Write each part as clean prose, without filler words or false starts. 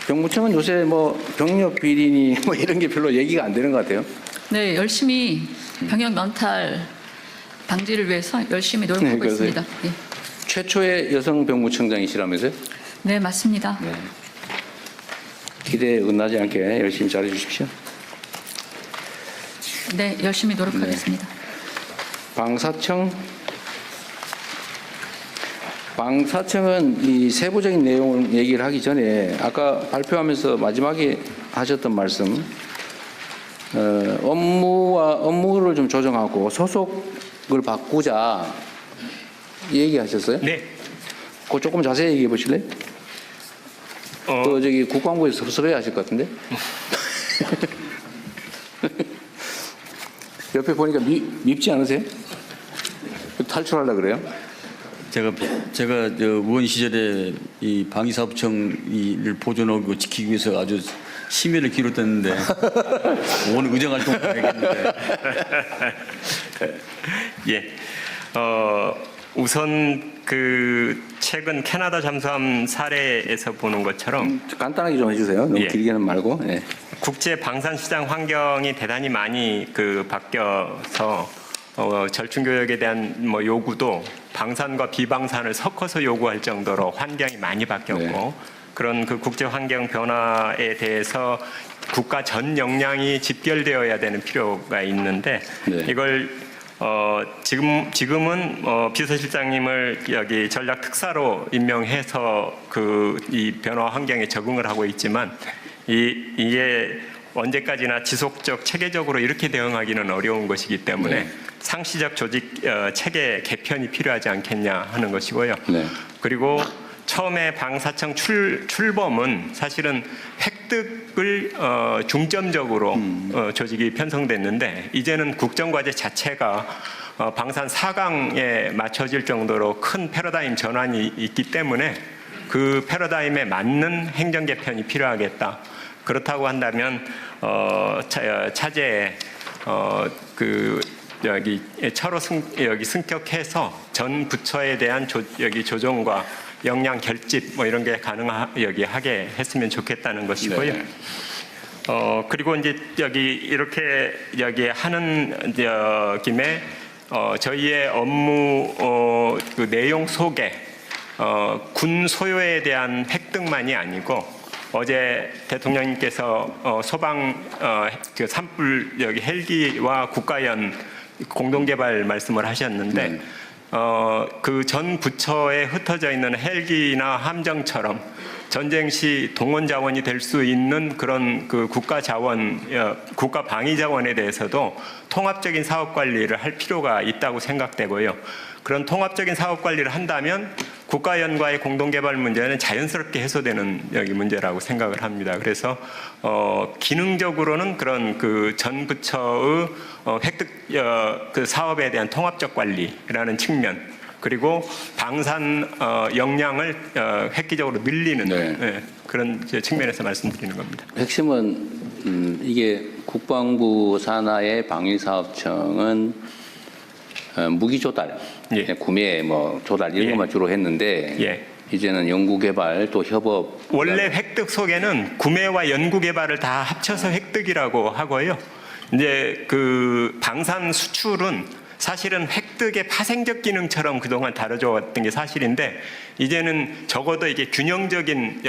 병무청은 요새 뭐 병력 비리니 뭐 이런 게 별로 얘기가 안 되는 것 같아요. 네, 열심히 병역 멘탈 방지를 위해서 열심히 노력하고 네, 있습니다. 네. 최초의 여성 병무청장이시라면서요? 네, 맞습니다. 네. 기대에 응하지 않게 열심히 잘해 주십시오. 네, 열심히 노력하겠습니다. 방사청은 이 세부적인 내용을 얘기를 하기 전에 아까 발표하면서 마지막에 하셨던 말씀, 업무를 좀 조정하고 소속을 바꾸자 얘기하셨어요? 네. 그거 조금 자세히 얘기해 보실래요? 또 저기 국방부에서 섭섭해 하실 것 같은데? 옆에 보니까 밉지 않으세요? 탈출하려고 그래요? 제가 저 의원 시절에 이 방위사업청을 보존하고 지키기 위해서 아주 심혈을 기울였는데 오늘 의정활동 해야겠는데. 예. 우선 그 최근 캐나다 잠수함 사례에서 보는 것처럼 간단하게 좀 해주세요. 너무 예. 길게는 말고. 예. 국제 방산 시장 환경이 대단히 많이 바뀌어서 절충 교역에 대한 뭐 요구도 방산과 비방산을 섞어서 요구할 정도로 환경이 많이 바뀌었고 네. 그런 그 국제 환경 변화에 대해서 국가 전 역량이 집결되어야 되는 필요가 있는데 네. 이걸 지금은 비서실장님을 여기 전략 특사로 임명해서 이 변화 환경에 적응을 하고 있지만 이게 언제까지나 지속적 체계적으로 이렇게 대응하기는 어려운 것이기 때문에 네. 상시적 조직 체계 개편이 필요하지 않겠냐 하는 것이고요. 네. 그리고 처음에 방사청 출범은 사실은 획득을 중점적으로 조직이 편성됐는데 이제는 국정과제 자체가 방산 4강에 맞춰질 정도로 큰 패러다임 전환이 있기 때문에 그 패러다임에 맞는 행정 개편이 필요하겠다. 그렇다고 한다면 차제에 여기 차로 승격해서 전 부처에 대한 조정과 역량 결집 뭐 이런 게 하게 했으면 좋겠다는 것이고요. 네. 그리고 이제 이렇게 하는 김에 저희의 업무 그 내용 속에 군 소요에 대한 획득만이 아니고 어제 대통령님께서 소방 그 산불 헬기와 국가연 공동개발 말씀을 하셨는데 그 전 부처에 흩어져 있는 헬기나 함정처럼 전쟁 시 동원 자원이 될 수 있는 그런 그 국가 자원, 국가 방위 자원에 대해서도 통합적인 사업 관리를 할 필요가 있다고 생각되고요. 그런 통합적인 사업 관리를 한다면 국가연과의 공동개발 문제는 자연스럽게 해소되는 문제라고 생각을 합니다. 그래서 기능적으로는 그런 그 전 부처의 획득 그 사업에 대한 통합적 관리라는 측면 그리고 방산 역량을 획기적으로 늘리는 네. 그런 측면에서 말씀드리는 겁니다. 핵심은 이게 국방부 산하의 방위사업청은 무기 조달, 예. 구매, 뭐 조달 이런 예. 것만 주로 했는데 예. 이제는 연구개발 또 협업. 원래 획득 속에는 구매와 연구개발을 다 합쳐서 획득이라고 하고요. 이제 그 방산 수출은 사실은 획득의 파생적 기능처럼 그동안 다뤄져 왔던 게 사실인데 이제는 적어도 이게 균형적인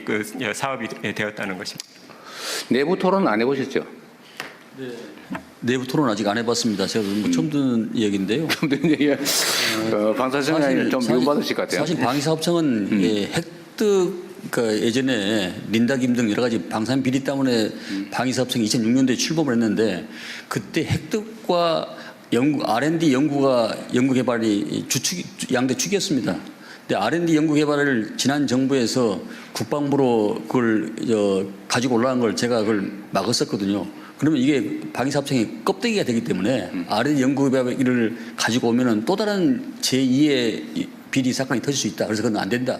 그 사업이 되었다는 것입니다. 내부 토론 안 해보셨죠? 내부 토론 아직 안 해봤습니다. 제가 뭐 처음 듣는 얘기인데요. 방사청장님 좀 미움받으실 것 같아요. 사실 방위사업청은 획득 예전에 린다김 등 여러 가지 방산 비리 때문에 방위사업청이 2006년도에 출범을 했는데 그때 획득과 R&D 연구개발이 양대 축이었습니다. 근데 R&D 연구개발을 지난 정부에서 국방부로 그걸 가지고 올라간 걸 제가 그걸 막았었거든요. 그러면 이게 방위사업청이 껍데기가 되기 때문에 R&D 연구개발을 가지고 오면은 또 다른 제2의 비리 사건이 터질 수 있다. 그래서 그건 안 된다.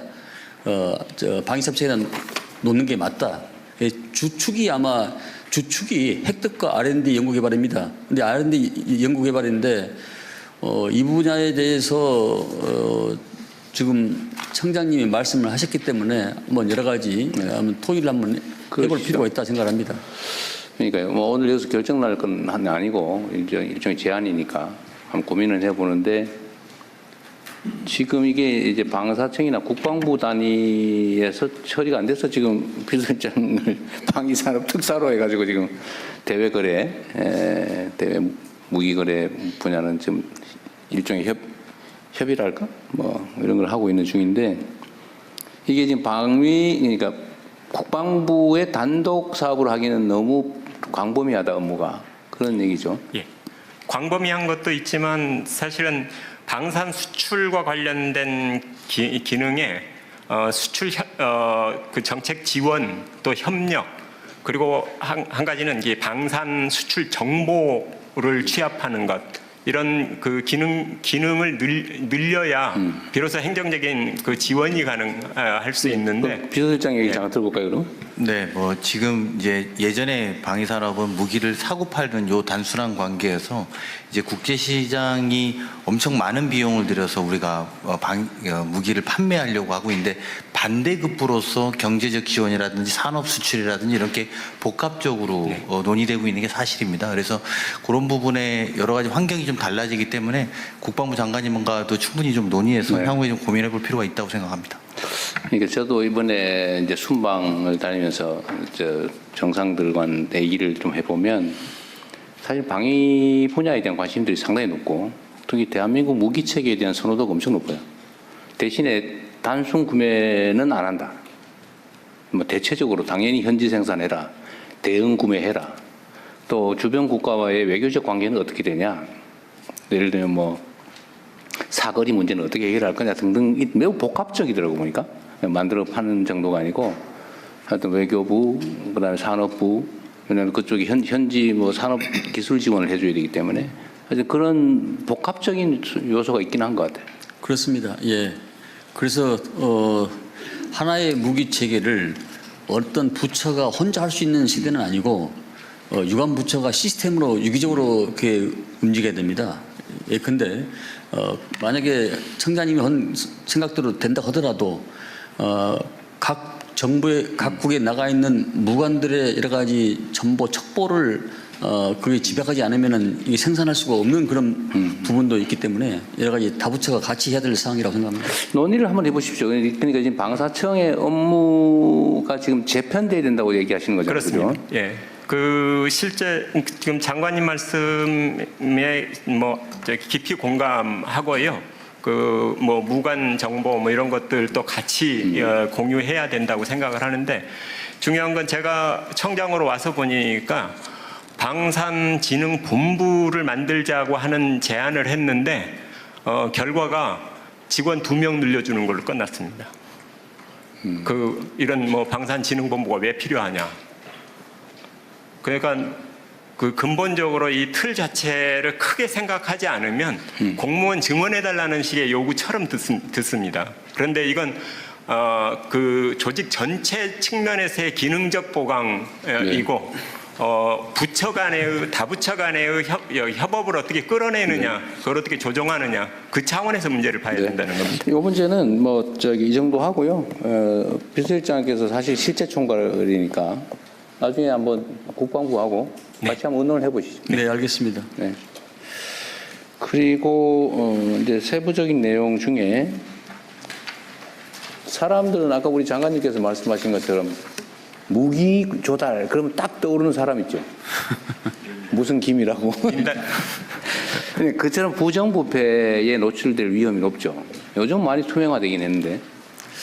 방위사업청에다 놓는 게 맞다. 주축이 획득과 R&D 연구개발입니다. 근데 R&D 연구개발인데 이 분야에 대해서 지금 청장님이 말씀을 하셨기 때문에 한번 여러 가지 한번 토의를 한번 해볼 그러시죠. 필요가 있다 생각합니다. 그러니까요. 뭐 오늘 여기서 결정 날 건 아니고 일종의 제안이니까 한번 고민을 해보는데 지금 이게 이제 방사청이나 국방부 단위에서 처리가 안 돼서 지금 비서실장을 방위산업 특사로 해가지고 지금 대외 무기 거래 분야는 지금 일종의 협의랄까 뭐 이런 걸 하고 있는 중인데 이게 지금 그러니까 국방부의 단독 사업을 하기는 너무 광범위하다 업무가 그런 얘기죠. 예. 광범위한 것도 있지만 사실은 방산 수출과 관련된 기능에 수출 그 정책 지원 또 협력 그리고 한 가지는 이게 방산 수출 정보를 취합하는 것 이런 그 기능을 늘려야 비로소 행정적인 그 지원이 가능할 수 있는데 비서실장 얘기 잠깐 들어볼까요, 그럼? 네, 뭐 지금 이제 예전에 방위산업은 무기를 사고 팔던 요 단순한 관계에서 이제 국제시장이 엄청 많은 비용을 들여서 우리가 무기를 판매하려고 하고 있는데 반대급부로서 경제적 지원이라든지 산업 수출이라든지 이렇게 복합적으로 논의되고 있는 게 사실입니다. 그래서 그런 부분에 여러 가지 환경이 좀 달라지기 때문에 국방부 장관님과도 충분히 좀 논의해서 향후에 좀 고민해 볼 필요가 있다고 생각합니다. 그러니까 저도 이번에 이제 순방을 다니면서 정상들과 얘기를 좀 해보면 사실 방위 분야에 대한 관심들이 상당히 높고 특히 대한민국 무기 체계에 대한 선호도가 엄청 높아요. 대신에 단순 구매는 안 한다. 뭐 대체적으로 당연히 현지 생산해라, 대응 구매해라. 또 주변 국가와의 외교적 관계는 어떻게 되냐. 예를 들면 뭐 사거리 문제는 어떻게 해결할 거냐 등등 매우 복합적이더라고 보니까 만들어 파는 정도가 아니고 하여튼 외교부 그다음에 산업부 왜냐하면 그쪽이 현지 뭐 산업 기술 지원을 해줘야 되기 때문에 하여튼 그런 복합적인 요소가 있긴 한 것 같아요. 그렇습니다. 예. 그래서 하나의 무기 체계를 어떤 부처가 혼자 할 수 있는 시대는 아니고 유관 부처가 시스템으로 유기적으로 이렇게 움직여야 됩니다. 예, 근데 만약에 청장님이 한 생각대로 된다 하더라도 각 정부의 각국에 나가 있는 무관들의 여러 가지 정보 첩보를 그게 집약하지 않으면은 이게 생산할 수가 없는 그런 부분도 있기 때문에 여러 가지 다부처가 같이 해야 될 사항이라고 생각합니다. 논의를 한번 해보십시오. 그러니까 지금 방사청의 업무가 지금 재편돼야 된다고 얘기하시는 거죠. 그렇습니다. 그죠? 예. 그 실제 지금 장관님 말씀에 뭐 깊이 공감하고요. 그 뭐 무관 정보 뭐 이런 것들도 같이 공유해야 된다고 생각을 하는데 중요한 건 제가 청장으로 와서 보니까 방산진흥본부를 만들자고 하는 제안을 했는데 결과가 직원 2명 늘려주는 걸로 끝났습니다. 이런 뭐 방산진흥본부가 왜 필요하냐? 그러니까 그 근본적으로 이 틀 자체를 크게 생각하지 않으면 공무원 증언해달라는 식의 요구처럼 듣습니다. 그런데 이건 그 조직 전체 측면에서의 기능적 보강이고 부처 간의 다부처 간의 협업을 어떻게 끌어내느냐, 그걸 어떻게 조정하느냐 그 차원에서 문제를 봐야 된다는 겁니다. 이 문제는 뭐 이 정도 하고요. 비서실장께서 사실 실제 총괄이니까 나중에 한번 국방부하고 같이 한번 의논을 해보시죠. 네, 알겠습니다. 네. 그리고 이제 세부적인 내용 중에 사람들은 아까 우리 장관님께서 말씀하신 것처럼 무기 조달 그러면 딱 떠오르는 사람 있죠. 무슨 김이라고. 그처럼 부정부패에 노출될 위험이 높죠. 요즘 많이 투명화되긴 했는데.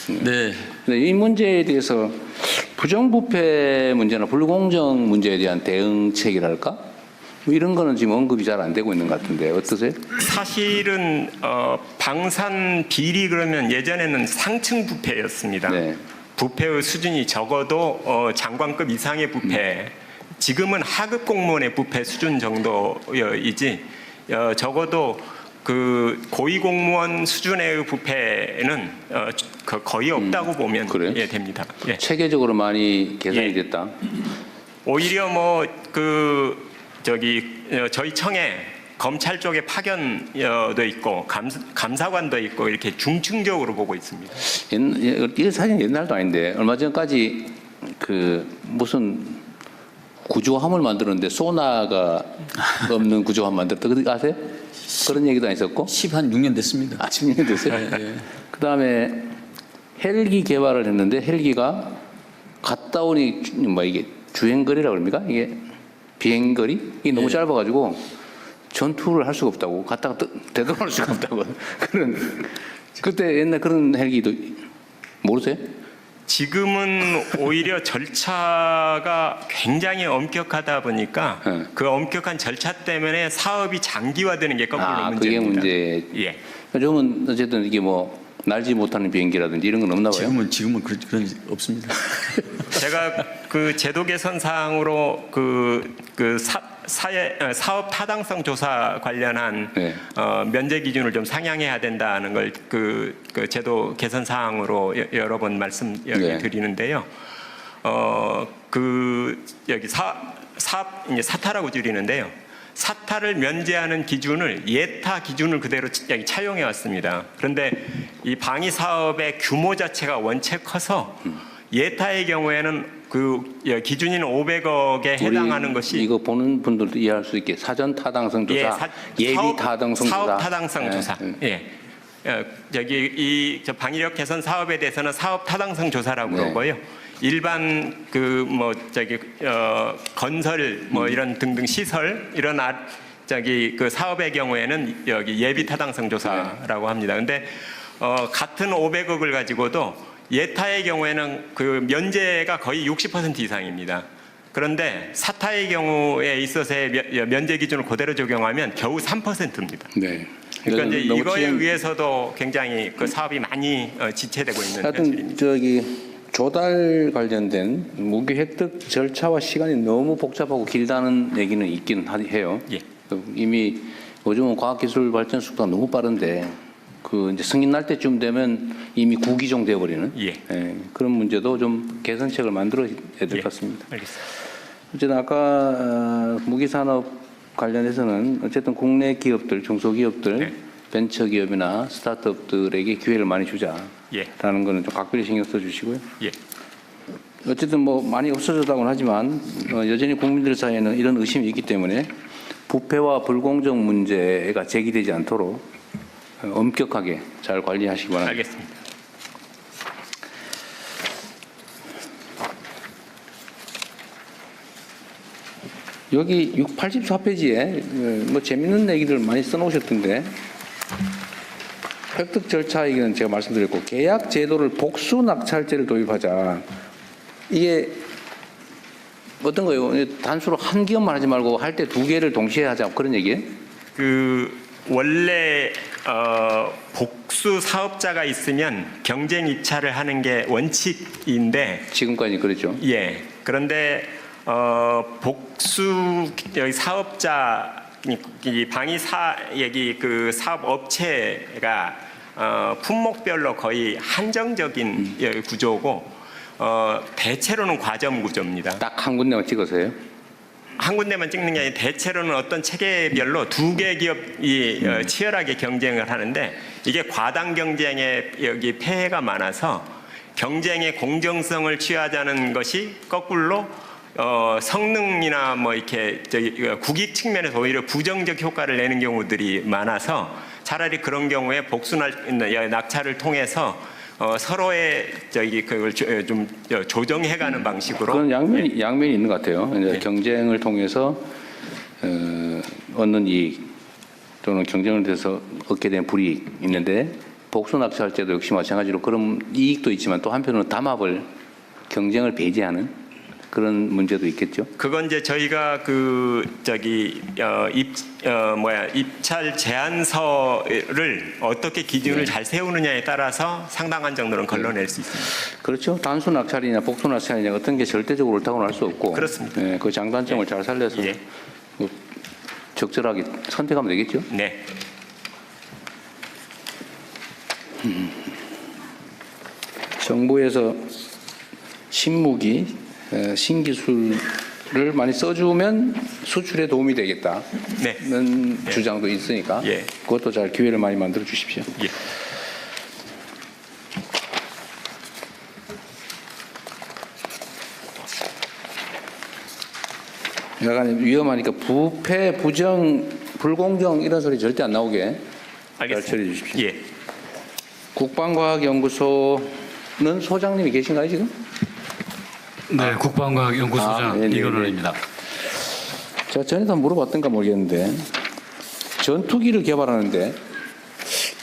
네. 이 문제에 대해서 부정부패 문제나 불공정 문제에 대한 대응책이랄까? 뭐 이런 거는 지금 언급이 잘 안 되고 있는 것 같은데 어떠세요? 사실은 방산 비리 그러면 예전에는 상층 부패였습니다. 네. 부패의 수준이 적어도 장관급 이상의 부패. 지금은 하급 공무원의 부패 수준 정도이지 적어도 그 고위 공무원 수준의 부패는 거의 없다고 보면 그래요? 예, 됩니다. 예. 체계적으로 많이 개선이 예. 됐다. 오히려 저희 청에 검찰 쪽에 파견도 있고 감사관도 있고 이렇게 중층적으로 보고 있습니다. 이게 사실 옛날도 아닌데 얼마 전까지 그 무슨 구조함을 만들었는데 소나가 없는 구조함 만들었다. 그거 아세요? 그런 얘기도 안 있었고. 16년 됐습니다. 아, 10년 됐어요? 예. 그 다음에 헬기 개발을 했는데 헬기가 갔다 오니 뭐 이게 주행거리라고 그럽니까? 이게 비행거리? 이게 너무 예. 짧아가지고 전투를 할 수가 없다고. 갔다가 되돌아올 수가 없다고. 그런, 그때 옛날 그런 헬기도 모르세요? 지금은 오히려 절차가 굉장히 엄격하다 보니까 네. 그 엄격한 절차 때문에 사업이 장기화되는 게 거꾸로 아, 그게 문제입니다. 문제. 예. 요즘은 어쨌든 이게 뭐 날지 못하는 비행기라든지 이런 건 없나 봐요. 지금은 그런 없습니다. 제가 그 제도 개선 사항으로 사업 타당성 조사 관련한 네. 면제 기준을 좀 상향해야 된다는 걸 그 제도 개선 사항으로 여러 번 말씀 네. 드리는데요. 여기 사업 이제 사타라고 줄이는데요. 사타를 면제하는 기준을 예타 기준을 그대로 여기 차용해 왔습니다. 그런데 이 방위 사업의 규모 자체가 원체 커서 예타의 경우에는 그 기준인 500억에 해당하는 것이 이거 보는 분들도 이해할 수 있게 사전 타당성 조사, 예비 타당성 조사, 사업 타당성 조사. 예. 예. 여기 저 방위력 개선 사업에 대해서는 사업 타당성 조사라고 네. 그러고요. 일반 건설 이런 등등 시설 이런 그 사업의 경우에는 여기 예비 타당성 조사라고 합니다. 근데 같은 500억을 가지고도 예타의 경우에는 그 면제가 거의 60% 이상입니다. 그런데 사타의 경우에 있어서의 면제 기준을 그대로 적용하면 겨우 3%입니다. 네. 그러니까 이제 너무 이거에 의해서도 굉장히 그 사업이 많이 지체되고 있는 하여튼 현실입니다. 저기 조달 관련된 무기 획득 절차와 시간이 너무 복잡하고 길다는 얘기는 있긴 해요. 예. 이미 요즘은 과학기술 발전 속도가 너무 빠른데 그 이제 승인 날 때쯤 되면 이미 구기종 되어버리는 예. 그런 문제도 좀 개선책을 만들어야 될 것 같습니다. 알겠습니다. 어쨌든 아까 무기산업 관련해서는 어쨌든 국내 기업들, 중소기업들, 네. 벤처기업이나 스타트업들에게 기회를 많이 주자라는 예. 거는 좀 각별히 신경 써주시고요. 예. 어쨌든 뭐 많이 없어졌다고는 하지만 여전히 국민들 사이에는 이런 의심이 있기 때문에 부패와 불공정 문제가 제기되지 않도록 엄격하게 잘 관리하시기 바랍니다. 알겠습니다. 여기 84페이지에 뭐 재밌는 얘기들 많이 써놓으셨던데 획득 절차 얘기는 제가 말씀드렸고 계약 제도를 복수 낙찰제를 도입하자. 이게 어떤 거예요? 단수로 한 기업만 하지 말고 할 때 두 개를 동시에 하자 그런 얘기예요? 그 원래 복수 사업자가 있으면 경쟁 입찰을 하는 게 원칙인데 지금까지 그랬죠. 예. 그런데 복수 여기 사업자 이 방위사 여기 그 사업 업체가 품목별로 거의 한정적인 구조고 대체로는 과점 구조입니다. 딱 한 군데만 찍어서요. 한 군데만 찍는 게 아니라 대체로는 어떤 체계별로 두 개 기업이 치열하게 경쟁을 하는데 이게 과당 경쟁에 여기 폐해가 많아서 경쟁의 공정성을 취하자는 것이 거꾸로 성능이나 뭐 이렇게 국익 측면에서 오히려 부정적 효과를 내는 경우들이 많아서 차라리 그런 경우에 복수 낙찰을 통해서 서로의 그걸 좀 조정해가는 방식으로 그런 양면이 있는 것 같아요. 이제 네. 경쟁을 통해서 얻는 이익 또는 경쟁을 통해서 얻게 된 불이익 있는데 복수 낙찰 제도 역시 마찬가지로 그런 이익도 있지만 또 한편으로는 담합을 경쟁을 배제하는 그런 문제도 있겠죠. 그건 이제 저희가 입찰 제안서를 어떻게 기준을 잘 세우느냐에 따라서 상당한 정도는 걸러낼 수 있습니다. 그렇죠. 단수 낙찰이냐 복수 낙찰이냐 어떤 게 절대적으로 옳다고는 할 수 없고 그렇습니다. 그 장단점을 잘 살려서 예. 뭐 적절하게 선택하면 되겠죠. 네. 정부에서 신무기, 신기술 많이 써주면 수출에 도움이 되겠다는 네. 주장도 있으니까 예. 그것도 잘 기회를 많이 만들어 주십시오. 예. 약간 위험하니까 부패, 부정, 불공정 이런 소리 절대 안 나오게 잘 처리해 주십시오. 예. 국방과학연구소는 소장님이 계신가요 지금? 네, 국방과학연구소장 네, 네, 이건원입니다. 제가 전에도 한번 물어봤던가 모르겠는데 전투기를 개발하는데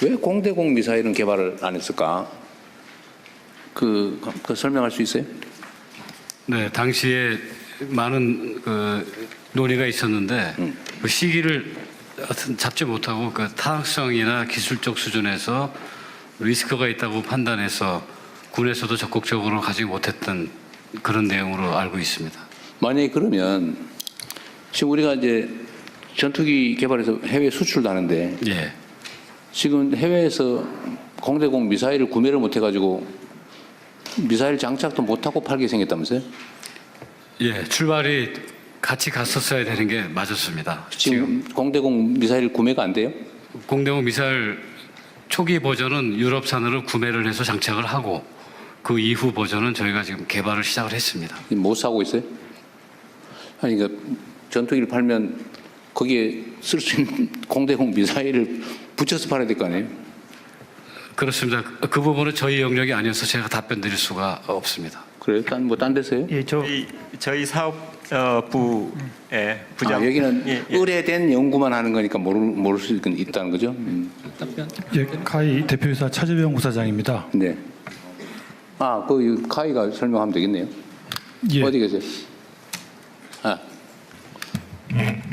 왜 공대공 미사일은 개발을 안 했을까? 그 설명할 수 있어요? 네, 당시에 많은 논의가 있었는데 그 시기를 잡지 못하고 그 타당성이나 기술적 수준에서 리스크가 있다고 판단해서 군에서도 적극적으로 가지 못했던 그런 내용으로 알고 있습니다. 만약에 그러면 지금 우리가 이제 전투기 개발해서 해외 수출도 하는데 예, 지금 해외에서 공대공 미사일을 구매를 못 해가지고 미사일 장착도 못하고 팔게 생겼다면서요? 예, 출발이 같이 갔었어야 되는 게 맞았습니다. 지금 공대공 미사일 구매가 안 돼요? 공대공 미사일 초기 버전은 유럽산으로 구매를 해서 장착을 하고 그 이후 버전은 저희가 지금 개발을 시작을 했습니다. 못 사고 있어요? 아니 그러니까 전투기를 팔면 거기에 쓸 수 있는 공대공 미사일을 붙여서 팔아야 될 거 아니에요? 그렇습니다. 그 부분은 저희 영역이 아니어서 제가 답변 드릴 수가 없습니다. 그래요? 딴 데서요? 예, 저희 사업부의 부장. 여기는 예, 예. 의뢰된 연구만 하는 거니까 모를 수 있다는 거죠? 예, 카이 대표이사 차재병 부사장입니다. 네. 그 카이가 설명하면 되겠네요. 예, 어디 계세요?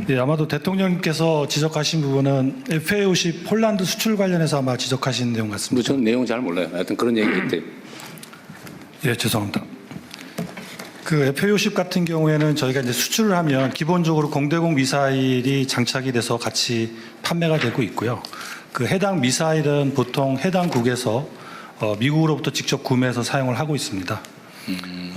예, 아마도 대통령께서 지적하신 부분은 FA50 폴란드 수출 관련해서 아마 지적하신 내용 뭐 같습니다. 저는 내용 잘 몰라요. 하여튼 그런 얘기가 있대요. 예, 죄송합니다. 그 FA50 같은 경우에는 저희가 이제 수출을 하면 기본적으로 공대공 미사일이 장착이 돼서 같이 판매가 되고 있고요. 그 해당 미사일은 보통 해당국에서 미국으로부터 직접 구매해서 사용을 하고 있습니다.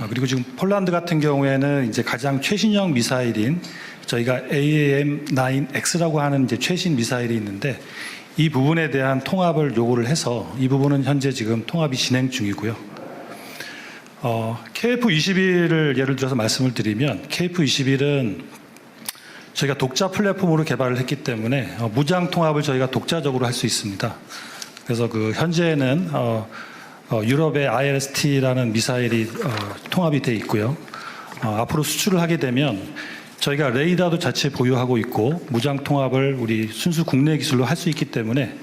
그리고 지금 폴란드 같은 경우에는 이제 가장 최신형 미사일인 저희가 AAM-9X라고 하는 이제 최신 미사일이 있는데 이 부분에 대한 통합을 요구를 해서 이 부분은 현재 지금 통합이 진행 중이고요. KF-21을 예를 들어서 말씀을 드리면 KF-21은 저희가 독자 플랫폼으로 개발을 했기 때문에 무장 통합을 저희가 독자적으로 할 수 있습니다. 그래서 그 현재는 유럽의 IRST라는 미사일이 통합이 돼 있고요. 앞으로 수출을 하게 되면 저희가 레이더도 자체 보유하고 있고 무장 통합을 우리 순수 국내 기술로 할 수 있기 때문에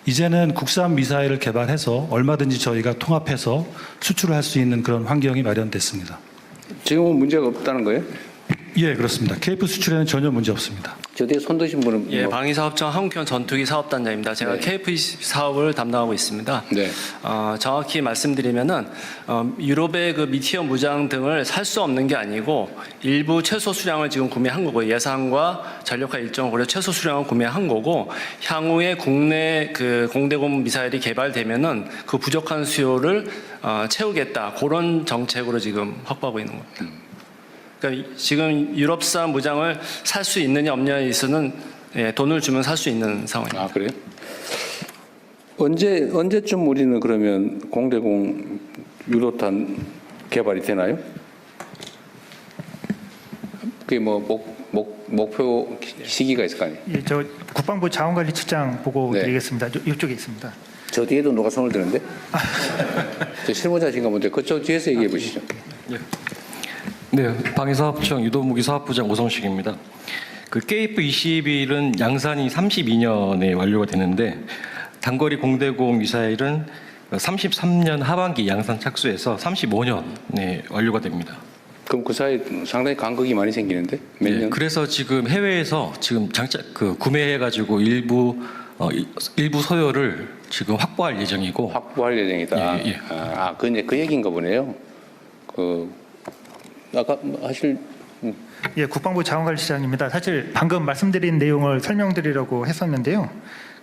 이제는 국산 미사일을 개발해서 얼마든지 저희가 통합해서 수출을 할 수 있는 그런 환경이 마련됐습니다. 지금은 문제가 없다는 거예요? 예, 그렇습니다. KF 수출에는 전혀 문제 없습니다. 저 뒤에 손 드신 분은 예, 방위사업청 한국형 전투기 사업단장입니다. 제가 네. KF 사업을 담당하고 있습니다. 네. 정확히 말씀드리면은 유럽의 그 미티어 무장 등을 살 수 없는 게 아니고 일부 최소 수량을 지금 구매한 거고 예산과 전력화 일정을 고려 최소 수량을 구매한 거고 향후에 국내 그 공대공 미사일이 개발되면은 그 부족한 수요를 채우겠다 그런 정책으로 지금 확보하고 있는 겁니다. 그러니까 지금 유럽산 무장을 살 수 있느냐 없느냐에 있어서는 돈을 주면 살 수 있는 상황입니다. 그래요? 언제쯤 우리는 그러면 공대공 유로탄 개발이 되나요? 그게 목표 시기가 있을 거 아니에요? 예, 저 국방부 자원관리처장 보고 네. 드리겠습니다. 이쪽에 있습니다. 저 뒤에도 누가 손을 드는데? 저 실무자신가 본데 그쪽 뒤에서 얘기해 보시죠. 네, 방위사업청 유도무기사업부장 오성식입니다. 그 KF-21은 양산이 32년에 완료가 되는데 단거리 공대공 미사일은 33년 하반기 양산 착수해서 35년에 완료가 됩니다. 그럼 그 사이 상당히 간극이 많이 생기는데 몇 년? 그래서 지금 해외에서 지금 구매해가지고 일부 소요를 지금 확보할 예정이고. 확보할 예정이다. 예, 예. 근데 그 얘기인가 보네요. 아까 하실 예, 국방부 자원관리처장입니다. 사실 방금 말씀드린 내용을 설명드리려고 했었는데요.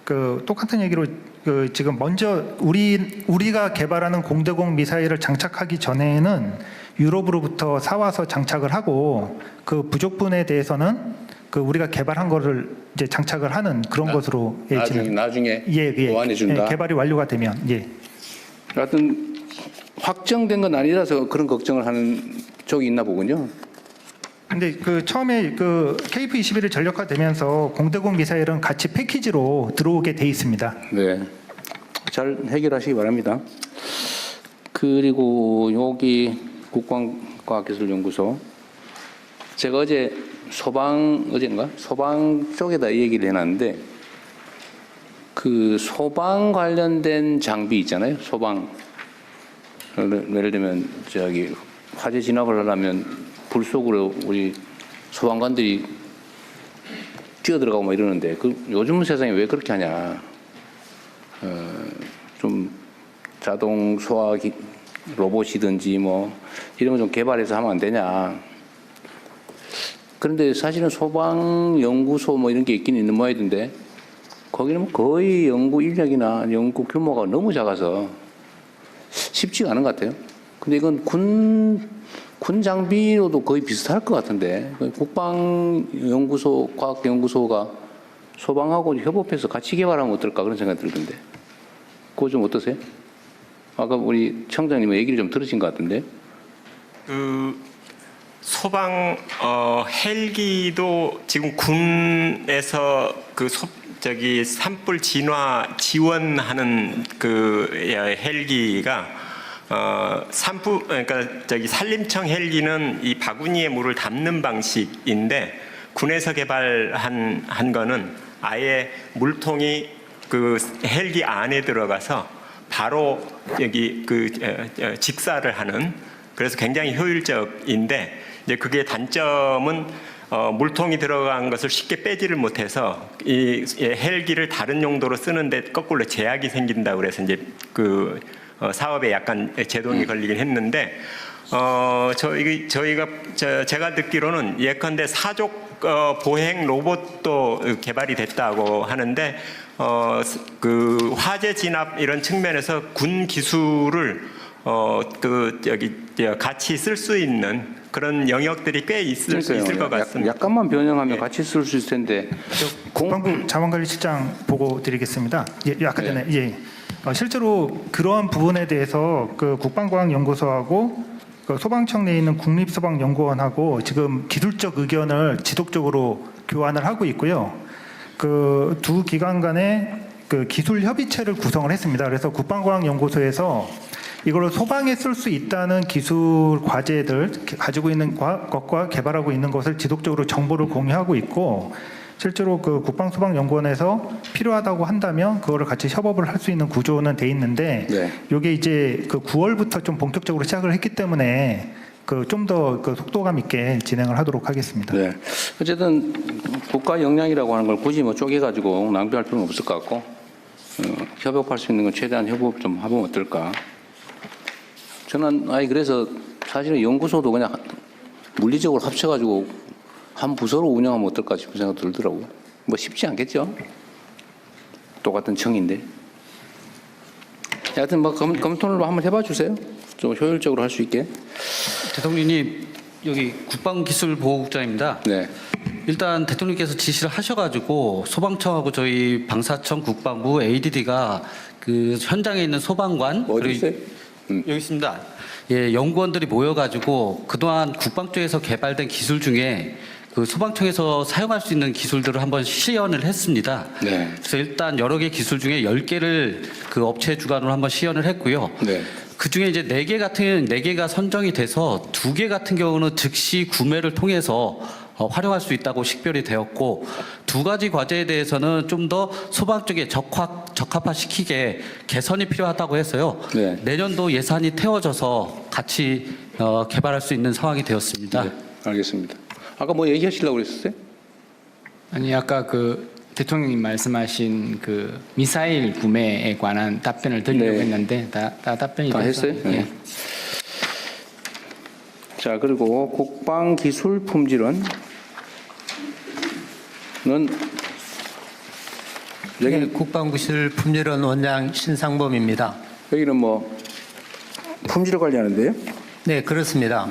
그 똑같은 얘기로 그 지금 먼저 우리가 개발하는 공대공 미사일을 장착하기 전에는 유럽으로부터 사와서 장착을 하고 그 부족분에 대해서는 그 우리가 개발한 거를 이제 장착을 하는 그런 것으로 나중에 예, 보완해준다. 예, 개발이 완료가 되면 예. 하여튼 확정된 건 아니라서 그런 걱정을 하는 쪽이 있나 보군요. 근데 그 처음에 그 KF-21이 전력화되면서 공대공 미사일은 같이 패키지로 들어오게 돼 있습니다. 네, 잘 해결하시기 바랍니다. 그리고 여기 국방과학기술연구소, 제가 어제 소방 쪽에다 얘기를 해놨는데 그 소방 관련된 장비 있잖아요. 소방 예를 들면 저기 화재 진압을 하려면 불 속으로 우리 소방관들이 뛰어들어가고 뭐 이러는데 그 요즘 세상에 왜 그렇게 하냐. 좀 자동 소화 로봇이든지 뭐 이런 거 좀 개발해서 하면 안 되냐. 그런데 사실은 소방연구소 뭐 이런 게 있긴 있는 모양인데 거기는 거의 연구 인력이나 연구 규모가 너무 작아서 쉽지가 않은 것 같아요. 근데 이건 군 장비로도 거의 비슷할 것 같은데 국방연구소, 과학연구소가 소방하고 협업해서 같이 개발하면 어떨까 그런 생각이 들던데 그거 좀 어떠세요? 아까 우리 청장님 얘기를 좀 들으신 것 같은데. 그 소방 헬기도 지금 군에서 그 산불 진화 지원하는 그 헬기가 그러니까 산림청 헬기는 이 바구니에 물을 담는 방식인데 군에서 개발한 거는 아예 물통이 그 헬기 안에 들어가서 바로 여기 그 직사를 하는, 그래서 굉장히 효율적인데 이제 그게 단점은 물통이 들어간 것을 쉽게 빼지를 못해서 이 헬기를 다른 용도로 쓰는데 거꾸로 제약이 생긴다 그래서 이제 그 사업에 약간 제동이 걸리긴 했는데 제가 듣기로는 예컨대 사족 보행 로봇도 개발이 됐다고 하는데 그 화재 진압 이런 측면에서 군 기술을 같이 쓸 수 있는 그런 영역들이 꽤 있을 것 같습니다. 약간만 변형하면 같이 쓸 수 있을 텐데. 국방부 자원관리실장 보고 드리겠습니다. 예, 아까 전에 예. 실제로 그러한 부분에 대해서 그 국방과학연구소하고 그 소방청 내에 있는 국립소방연구원하고 지금 기술적 의견을 지속적으로 교환을 하고 있고요. 그 두 기관 간의 그 기술 협의체를 구성을 했습니다. 그래서 국방과학연구소에서 이걸 소방에 쓸 수 있다는 기술 과제들 가지고 있는 것과 개발하고 있는 것을 지속적으로 정보를 공유하고 있고, 실제로 그 국방소방연구원에서 필요하다고 한다면 그거를 같이 협업을 할 수 있는 구조는 돼 있는데, 이게 이제 그 9월부터 좀 본격적으로 시작을 했기 때문에 그 좀 더 그 속도감 있게 진행을 하도록 하겠습니다. 네. 어쨌든 국가 역량이라고 하는 걸 굳이 뭐 쪼개가지고 낭비할 필요는 없을 것 같고 협업할 수 있는 건 최대한 협업 좀 해보면 어떨까. 저는 그래서 사실은 연구소도 그냥 물리적으로 합쳐가지고 한 부서로 운영하면 어떨까 싶은 생각 들더라고요. 뭐 쉽지 않겠죠. 똑같은 청인데. 하여튼 뭐 검토를 한번 해봐 주세요. 좀 효율적으로 할 수 있게. 대통령님, 여기 국방기술보호국장입니다. 네. 일단 대통령께서 지시를 하셔가지고 소방청하고 저희 방사청, 국방부, ADD가 그 현장에 있는 소방관 어디 있어요? 여기 있습니다. 예, 연구원들이 모여가지고 그동안 국방 쪽에서 개발된 기술 중에 그 소방청에서 사용할 수 있는 기술들을 한번 시연을 했습니다. 네. 그래서 일단 여러 개 기술 중에 10개를 그 업체 주관으로 한번 시연을 했고요. 네. 그 중에 이제 4개가 선정이 돼서 2개 같은 경우는 즉시 구매를 통해서 활용할 수 있다고 식별이 되었고, 2가지 과제에 대해서는 좀 더 소방 쪽에 적합화시키게 개선이 필요하다고 해서요. 네. 내년도 예산이 태워져서 같이 개발할 수 있는 상황이 되었습니다. 네. 알겠습니다. 아까 뭐 얘기하시려고 그랬었어요? 아니 아까 그 대통령님 말씀하신 그 미사일 구매에 관한 답변을 드리려고 네. 했는데 다 답변이 다 돼서, 했어요? 예. 네. 자, 그리고 국방기술품질원은 여기 네, 국방부실 품질원 원장 신상범입니다. 여기는 뭐 품질을 관리하는데요? 네, 그렇습니다.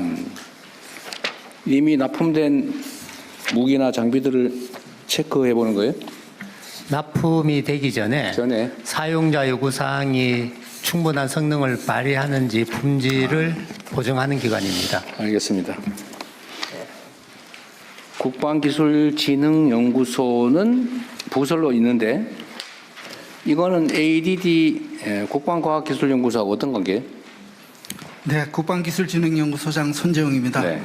이미 납품된 무기나 장비들을 체크해 보는 거예요? 납품이 되기 전에 사용자 요구사항이 충분한 성능을 발휘하는지 품질을 보증하는 기관입니다. 알겠습니다. 국방기술진흥연구소는 부설로 있는데 이거는 ADD 국방과학기술연구소하고 어떤 관계예요? 네, 국방기술진흥연구소장 손재웅입니다. 네.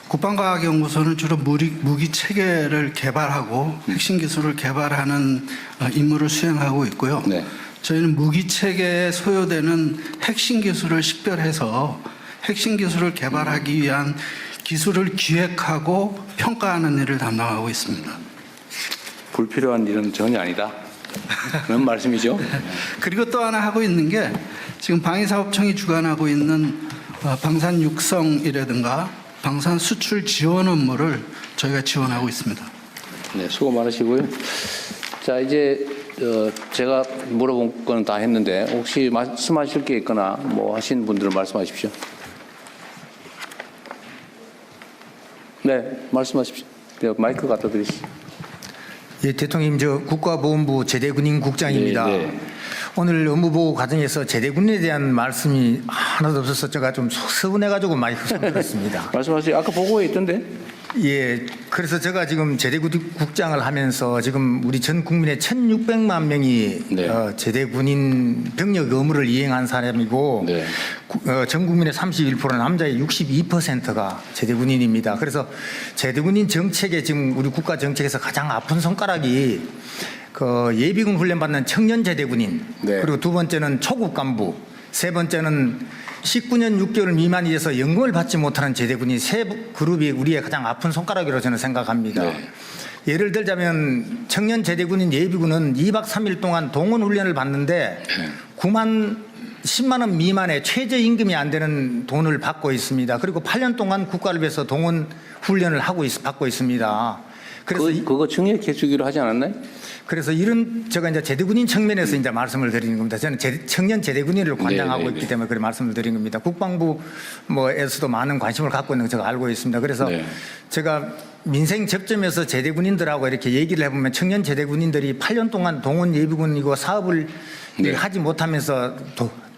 국방과학연구소는 주로 무기 체계를 개발하고 핵심 기술을 개발하는 임무를 수행하고 있고요. 네. 저희는 무기 체계에 소요되는 핵심 기술을 식별해서 핵심 기술을 개발하기 위한 기술을 기획하고 평가하는 일을 담당하고 있습니다. 불필요한 일은 전혀 아니다. 그런 말씀이죠? 그리고 또 하나 하고 있는 게 지금 방위사업청이 주관하고 있는 방산 육성이라든가 방산 수출 지원 업무를 저희가 지원하고 있습니다. 네, 수고 많으시고요. 자, 이제 제가 물어본 건 다 했는데 혹시 말씀하실 게 있거나 뭐 하신 분들은 말씀하십시오. 네, 말씀하십시오. 네, 마이크 갖다 드리시죠. 예, 대통령님, 저 국가보훈부 제대군인국장입니다. 네. 오늘 업무보고 과정에서 제대군에 대한 말씀이 하나도 없어서 제가 좀 서운해가지고 많이 들었습니다. 말씀하세요. 아까 보고에 있던데. 예, 그래서 제가 지금 제대국장을 하면서 지금 우리 전 국민의 1,600만 명이 제대군인 병력 의무를 이행한 사람이고 전 국민의 31% 남자의 62%가 제대군인입니다. 그래서 제대군인 정책에 지금 우리 국가 정책에서 가장 아픈 손가락이 그 예비군 훈련 받는 청년 제대군인 그리고 두 번째는 초급 간부, 세 번째는 19년 6개월 미만이 돼서 연금을 받지 못하는 제대군인 세 그룹이 우리의 가장 아픈 손가락이라고 저는 생각합니다. 예를 들자면 청년 제대군인 예비군은 2박 3일 동안 동원 훈련을 받는데 10만 원 미만의 최저임금이 안 되는 돈을 받고 있습니다. 그리고 8년 동안 국가를 위해서 동원 훈련을 받고 있습니다. 그래서 그거 증액해 주기로 하지 않았나요? 그래서 이런 제가 이제 제대군인 측면에서 이제 말씀을 드리는 겁니다. 저는 청년 제대군인을 관장하고 있기 때문에 그런 말씀을 드린 겁니다. 국방부 뭐에서도 많은 관심을 갖고 있는 거 제가 알고 있습니다. 그래서 제가 민생 접점에서 제대군인들하고 이렇게 얘기를 해보면 청년 제대군인들이 8년 동안 동원 예비군이고 사업을 하지 못하면서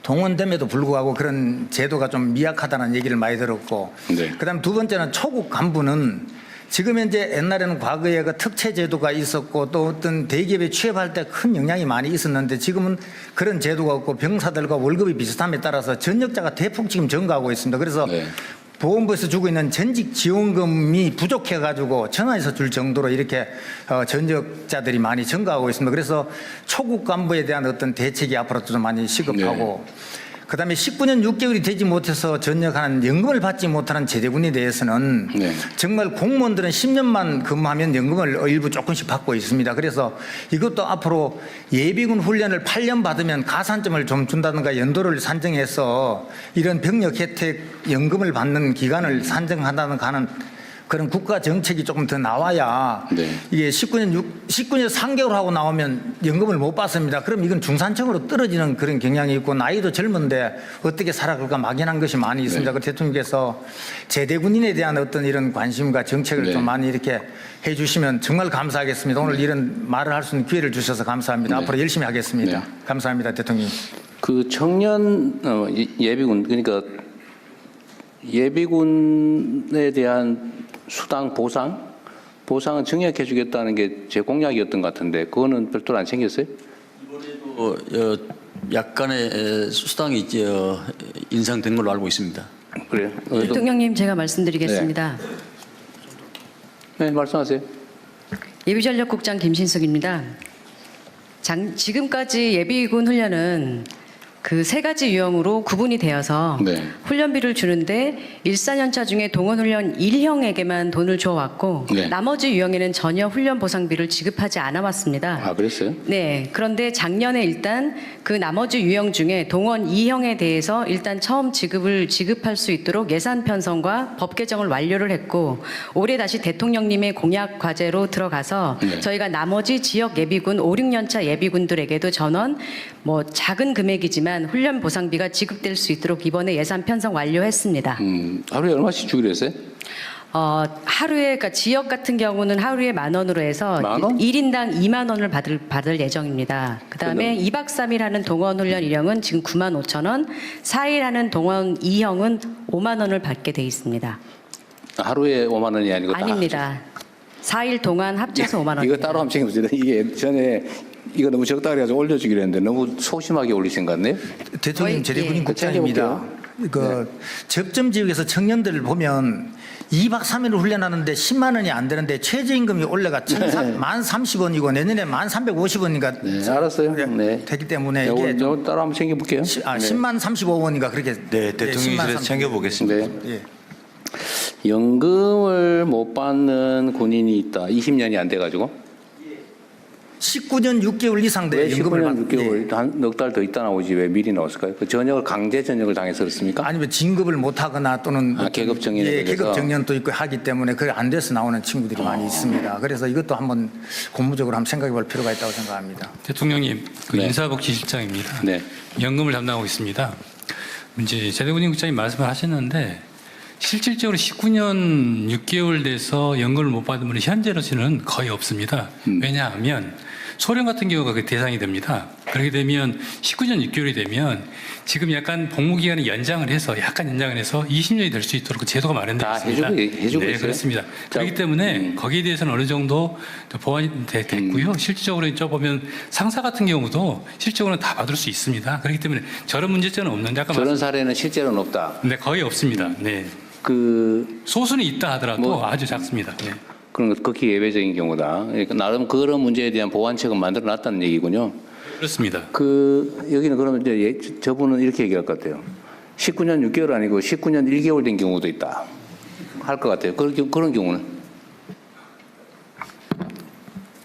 동원됨에도 불구하고 그런 제도가 좀 미약하다는 얘기를 많이 들었고 그다음 두 번째는 초급 간부는 지금 현재 옛날에는 과거에 그 특채 제도가 있었고 또 어떤 대기업에 취업할 때 큰 영향이 많이 있었는데 지금은 그런 제도가 없고 병사들과 월급이 비슷함에 따라서 전역자가 대폭 지금 증가하고 있습니다. 그래서 보건부에서 주고 있는 전직 지원금이 부족해 가지고 전화해서 줄 정도로 이렇게 전역자들이 많이 증가하고 있습니다. 그래서 초급 간부에 대한 어떤 대책이 앞으로 좀 많이 시급하고 그다음에 19년 6개월이 되지 못해서 전역하는 연금을 받지 못하는 제대군에 대해서는 정말 공무원들은 10년만 근무하면 연금을 일부 조금씩 받고 있습니다. 그래서 이것도 앞으로 예비군 훈련을 8년 받으면 가산점을 좀 준다든가 연도를 산정해서 이런 병력 혜택 연금을 받는 기간을 산정한다든가 하는 그런 국가 정책이 조금 더 나와야 이게 19년 3개월 하고 나오면 연금을 못 받습니다. 그럼 이건 중산층으로 떨어지는 그런 경향이 있고 나이도 젊은데 어떻게 살아갈까 막연한 것이 많이 있습니다. 그 대통령께서 제대군인에 대한 어떤 이런 관심과 정책을 좀 많이 이렇게 해주시면 정말 감사하겠습니다. 오늘 이런 말을 할 수 있는 기회를 주셔서 감사합니다. 앞으로 열심히 하겠습니다. 감사합니다, 대통령. 그 청년 예비군 그러니까 예비군에 대한 수당 보상은 증액해 주겠다는 게 제 공약이었던 것 같은데 그거는 별도로 안 챙겼어요? 이번에도 약간의 수당이 인상된 걸로 알고 있습니다. 그래요? 대통령님 제가 말씀드리겠습니다. 네, 말씀하세요. 예비전력국장 김신숙입니다. 지금까지 예비군 훈련은 그 세 가지 유형으로 구분이 되어서 네. 훈련비를 주는데 1,4년차 중에 동원훈련 1형에게만 돈을 줘왔고 네. 나머지 유형에는 전혀 훈련 보상비를 지급하지 않아 왔습니다. 아, 그랬어요? 네. 그런데 작년에 일단 그 나머지 유형 중에 동원 2형에 대해서 일단 처음 지급할 수 있도록 예산 편성과 법 개정을 완료를 했고 올해 다시 대통령님의 공약 과제로 들어가서 네. 저희가 나머지 지역 예비군 5, 6년차 예비군들에게도 전원 뭐 작은 금액이지만 훈련 보상비가 지급될 수 있도록 이번에 예산 편성 완료했습니다. 하루에 얼마씩 주기로 했어요? 하루에 그러니까 지역 같은 경우는 하루에 10,000원으로 해서 10,000원? 1인당 20,000원을 받을 예정입니다. 그다음에 2박 3일 하는 동원 훈련 1형은 지금 95,000원, 4일 하는 동원 2형은 50,000원을 받게 돼 있습니다. 하루에 5만 원이 아니고 다 아닙니다. 4일 동안 합쳐서 5만 원. 이거 따로 한번 챙겨보세요. 이게 전에 이거 너무 적다 그래가지고 올려주기로 했는데 너무 소심하게 올리신 것 같네요. 대통령 제대군인 예. 국장입니다. 그 접점 지역에서 청년들을 보면 2박 3일을 훈련하는데 10만 원이 안 되는데 최저임금이 올라가 1,030원이고 내년에 1,350원인가 네, 알았어요. 네. 되기 때문에 요거 이게 따로 한번 챙겨볼게요. 10만 35원인가 그렇게 네, 대통령실에서 챙겨보겠습니다. 네. 예. 연금을 못 받는 군인이 있다. 20년이 안 돼가지고. 19년 6개월 이상 왜 돼 연금을 19년 6개월 한 넉 달 더 있다 나오지 왜 미리 나왔을까요? 그 전역을 강제 전역을 당해서 그렇습니까? 아니면 진급을 못 하거나 또는 계급 정년에 예, 대해서? 계급 정년도 있고 하기 때문에 그게 안 돼서 나오는 친구들이 많이 있습니다. 그래서 이것도 한번 고무적으로 한번 생각해 볼 필요가 있다고 생각합니다. 대통령님, 그 네. 인사복지실장입니다. 네. 연금을 담당하고 있습니다. 이제 제대군인 국장님 말씀을 하셨는데 실질적으로 19년 6개월 돼서 연금을 못 받은 분이 현재로서는 거의 없습니다. 왜냐하면 소련 같은 경우가 그 대상이 됩니다. 그렇게 되면 19년 6개월이 되면 지금 약간 복무기간을 연장을 해서 20년이 될 수 있도록 그 제도가 마련되어 있습니다. 해주고 네, 있어요? 그렇습니다. 그렇기 때문에 거기에 대해서는 어느 정도 보완이 됐고요. 실질적으로 보면 상사 같은 경우도 실질적으로는 다 받을 수 있습니다. 그렇기 때문에 저런 문제점은 없는데 아까 저런 사례는 실제로는 없다. 네, 거의 없습니다. 네. 그 소수는 있다 하더라도 아주 작습니다. 네. 그런 것 극히 예외적인 경우다. 그러니까 나름 그런 문제에 대한 보완책은 만들어놨다는 얘기군요. 그렇습니다. 그 여기는 그러면 이제 저분은 이렇게 얘기할 것 같아요. 19년 6개월 아니고 19년 1개월 된 경우도 있다. 할 것 같아요. 그런 경우는